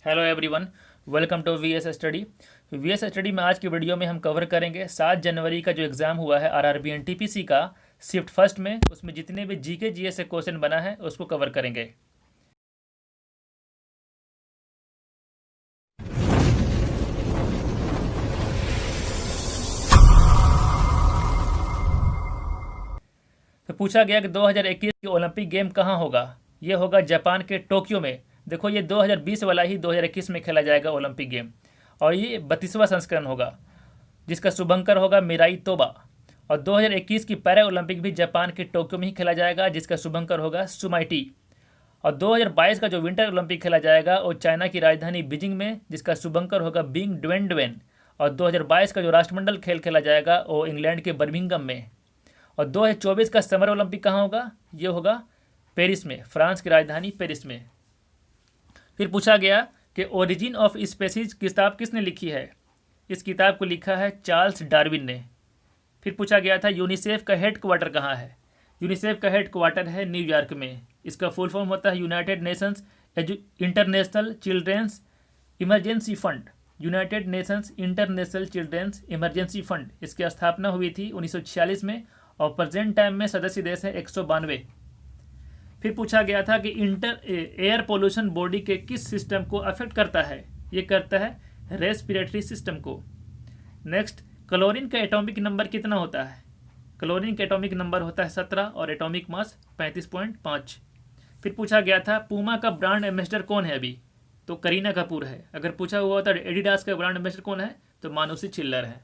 Hello everyone, welcome to VS study. VS study में आज की वीडियो में हम कवर करेंगे 7 जनवरी का जो एग्ज़ाम हुआ है आरआरबी एनटीपीसी का शिफ्ट फर्स्ट में, उसमें जितने भी जीके जीएस से क्वेश्चन बना है उसको कवर करेंगे। तो पूछा गया कि 2021 की ओलंपिक गेम कहाँ होगा। ये होगा जापान के टोक्यो में। देखो, ये 2020 वाला ही 2021 में खेला जाएगा ओलंपिक गेम, और ये 32वां संस्करण होगा जिसका शुभंकर होगा मिराई तोबा। और 2021 की पैरा ओलंपिक भी जापान के टोक्यो में ही खेला जाएगा जिसका शुभंकर होगा सुमाइटी। और 2022 का जो विंटर ओलंपिक खेला जाएगा वो चाइना की राजधानी बीजिंग में, जिसका शुभंकर होगा बिंग ड्वेन ड्वेन। और 2022 का जो राष्ट्रमंडल खेल खेला जाएगा वो इंग्लैंड के बर्मिंघम में। और 2024 का समर ओलंपिक कहाँ होगा? ये होगा पेरिस में, फ्रांस की राजधानी पेरिस में। फिर पूछा गया कि ओरिजिन ऑफ स्पेसीज किताब किसने लिखी है। इस किताब को लिखा है चार्ल्स डार्विन ने। फिर पूछा गया था यूनिसेफ का हेड क्वार्टर कहाँ है। यूनिसेफ का हेड क्वार्टर है न्यूयॉर्क में। इसका फुल फॉर्म होता है United Nations International Children's Emergency Fund. United Nations International Children's Emergency Fund, इसकी स्थापना हुई थी 1946 में और प्रेजेंट टाइम में सदस्य देश है 192। फिर पूछा गया था कि एयर पोल्यूशन बॉडी के किस सिस्टम को अफेक्ट करता है। ये करता है रेस्पिरेटरी सिस्टम को। नेक्स्ट, क्लोरीन का एटॉमिक नंबर कितना होता है? क्लोरीन का एटॉमिक नंबर होता है 17 और एटॉमिक मास 35.5। फिर पूछा गया था पूमा का ब्रांड एम्बेसडर कौन है अभी, तो करीना कपूर है। अगर पूछा हुआ था एडिडास का ब्रांड एम्बेसडर कौन है, तो मानुषी छिल्लर है।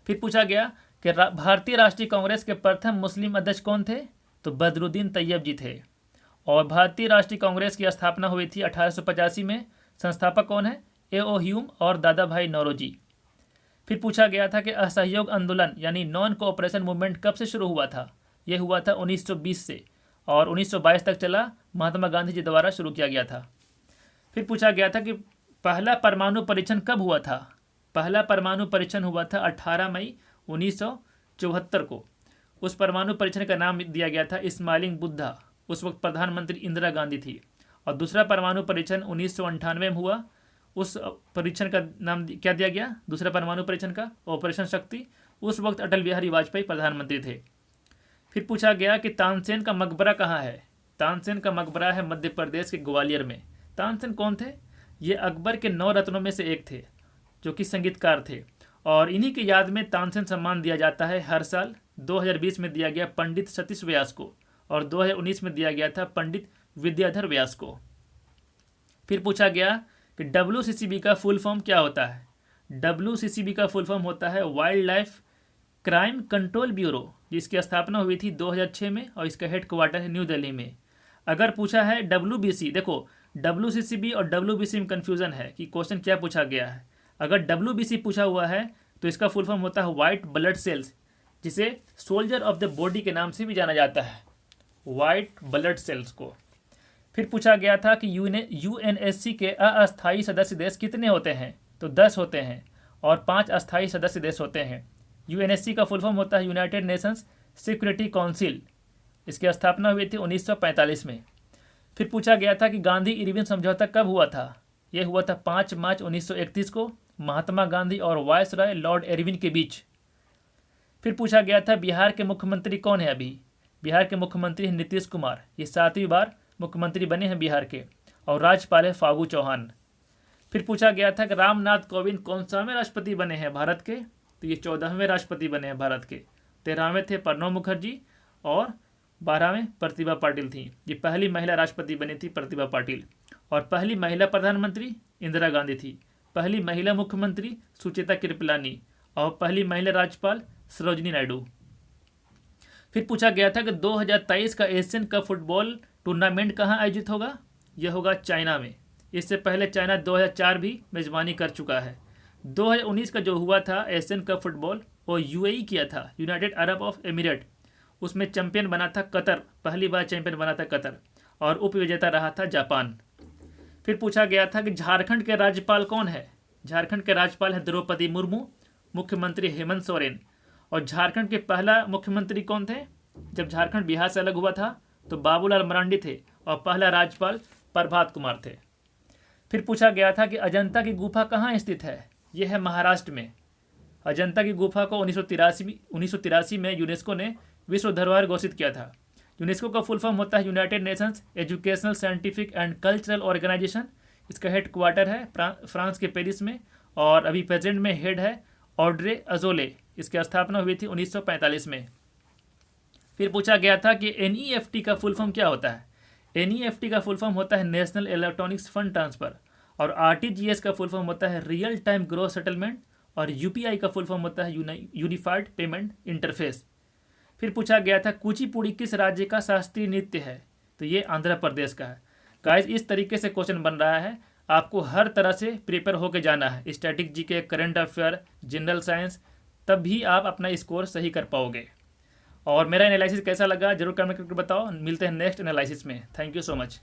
फिर पूछा गया कि भारतीय राष्ट्रीय कांग्रेस के प्रथम मुस्लिम अध्यक्ष कौन थे, तो बदरुद्दीन तैयब जी थे। और भारतीय राष्ट्रीय कांग्रेस की स्थापना हुई थी 1885 में। संस्थापक कौन है? ए.ओ. ह्यूम और दादा भाई नौरोजी। फिर पूछा गया था कि असहयोग आंदोलन यानी नॉन कोऑपरेशन मूवमेंट कब से शुरू हुआ था। यह हुआ था 1920 से और 1922 तक चला, महात्मा गांधी जी द्वारा शुरू किया गया था। फिर पूछा गया था कि पहला परमाणु परीक्षण कब हुआ था। पहला परमाणु परीक्षण हुआ था 18 मई 1974 को। उस परमाणु परीक्षण का नाम दिया गया था स्माइलिंग बुद्धा। उस वक्त प्रधानमंत्री इंदिरा गांधी थी। और दूसरा परमाणु परीक्षण 1998 में हुआ। उस परीक्षण का नाम क्या दिया गया? दूसरा परमाणु परीक्षण का ऑपरेशन शक्ति। उस वक्त अटल बिहारी वाजपेयी प्रधानमंत्री थे। फिर पूछा गया कि तानसेन का मकबरा कहाँ है। तानसेन का मकबरा है मध्य प्रदेश के ग्वालियर में। तानसेन कौन थे? ये अकबर के 9 रत्नों में से एक थे जो कि संगीतकार थे, और इन्हीं की याद में तानसेन सम्मान दिया जाता है हर साल। 2020 में दिया गया पंडित सतीश व्यास को और 2019 में दिया गया था पंडित विद्याधर व्यास को। फिर पूछा गया कि WCCB का फुल फॉर्म क्या होता है। WCCB का फुल फॉर्म होता है wild life crime control bureau, जिसकी स्थापना हुई थी 2006 में और इसका हेड क्वार्टर है न्यू दिल्ली में। अगर पूछा है WBC, देखो WCCB और WBC में कन्फ्यूज़न है कि क्वेश्चन क्या पूछा गया है। अगर WBC पूछा हुआ है तो इसका फुल फॉर्म होता है वाइट ब्लड सेल्स, जिसे सोल्जर ऑफ द बॉडी के नाम से भी जाना जाता है, वाइट ब्लड सेल्स को। फिर पूछा गया था कि UNSC के अस्थायी सदस्य देश कितने होते हैं, तो 10 होते हैं और 5 अस्थायी सदस्य देश होते हैं। UNSC का फुल फॉर्म होता है यूनाइटेड नेशंस सिक्योरिटी काउंसिल। इसकी स्थापना हुई थी 1945 में। फिर पूछा गया था कि गांधी इरविन समझौता कब हुआ था। यह हुआ था 5 मार्च 1931 को, महात्मा गांधी और वायसराय लॉर्ड इरविन के बीच। फिर पूछा गया था बिहार के मुख्यमंत्री कौन है अभी। बिहार के मुख्यमंत्री हैं नीतीश कुमार। ये 7वीं बार मुख्यमंत्री बने हैं बिहार के, और राज्यपाल है फागू चौहान। फिर पूछा गया था कि रामनाथ कोविंद कौन सावें राष्ट्रपति बने हैं भारत के, तो ये 14वें राष्ट्रपति बने हैं भारत के। 13वें थे प्रणब मुखर्जी और 12वें प्रतिभा पाटिल थी। ये पहली महिला राष्ट्रपति बनी थी प्रतिभा पाटिल। और पहली महिला प्रधानमंत्री इंदिरा गांधी थी। पहली महिला मुख्यमंत्री सुचेता कृपलानी और पहली महिला राज्यपाल सरोजिनी नायडू। फिर पूछा गया था कि 2023 का एशियन कप फुटबॉल टूर्नामेंट कहाँ आयोजित होगा। यह होगा चाइना में। इससे पहले चाइना 2004 भी मेजबानी कर चुका है। 2019 का जो हुआ था एशियन कप फुटबॉल, वो UAE किया था, यूनाइटेड अरब ऑफ एमिरेट। उसमें चैंपियन बना था कतर, पहली बार चैंपियन बना था कतर, और उपविजेता रहा था जापान। फिर पूछा गया था कि झारखंड के राज्यपाल कौन है। झारखंड के राज्यपाल हैं द्रौपदी मुर्मू, मुख्यमंत्री हेमंत सोरेन। और झारखंड के पहला मुख्यमंत्री कौन थे? जब झारखंड बिहार से अलग हुआ था तो बाबूलाल मरांडी थे, और पहला राज्यपाल प्रभात कुमार थे। फिर पूछा गया था कि अजंता की गुफा कहाँ स्थित है। यह है महाराष्ट्र में। अजंता की गुफा को 1983 में यूनेस्को ने विश्व धरोहर घोषित किया था। यूनेस्को का फुल फॉर्म होता है United Nations Educational Scientific and Cultural Organization. इसका हेड क्वार्टर है फ्रांस के पेरिस में, और अभी प्रेजेंट में हेड है ऑड्रे अजोले। इसकी स्थापना हुई थी 1945 में। फिर पूछा गया था कि एनईएफटी का फुल फॉर्म क्या होता है। एनईएफटी का फुल फॉर्म होता है नेशनल इलेक्ट्रॉनिक्स फंड ट्रांसफर, और आरटीजीएस का फुल फॉर्म होता है रियल टाइम ग्रोस सेटलमेंट, और यूपीआई का फुल फॉर्म होता है यूनिफाइड पेमेंट इंटरफेस। फिर पूछा गया था कुचिपुड़ी किस राज्य का शास्त्रीय नृत्य है। तो ये आंध्र प्रदेश का है। गाइस, इस तरीके से क्वेश्चन बन रहा है, आपको हर तरह से प्रिपेयर होके जाना है, static GK, current affair, general science, तब भी आप अपना स्कोर सही कर पाओगे। और मेरा एनालिसिस कैसा लगा जरूर कमेंट करके बताओ। मिलते हैं नेक्स्ट एनालिसिस में। Thank you so much.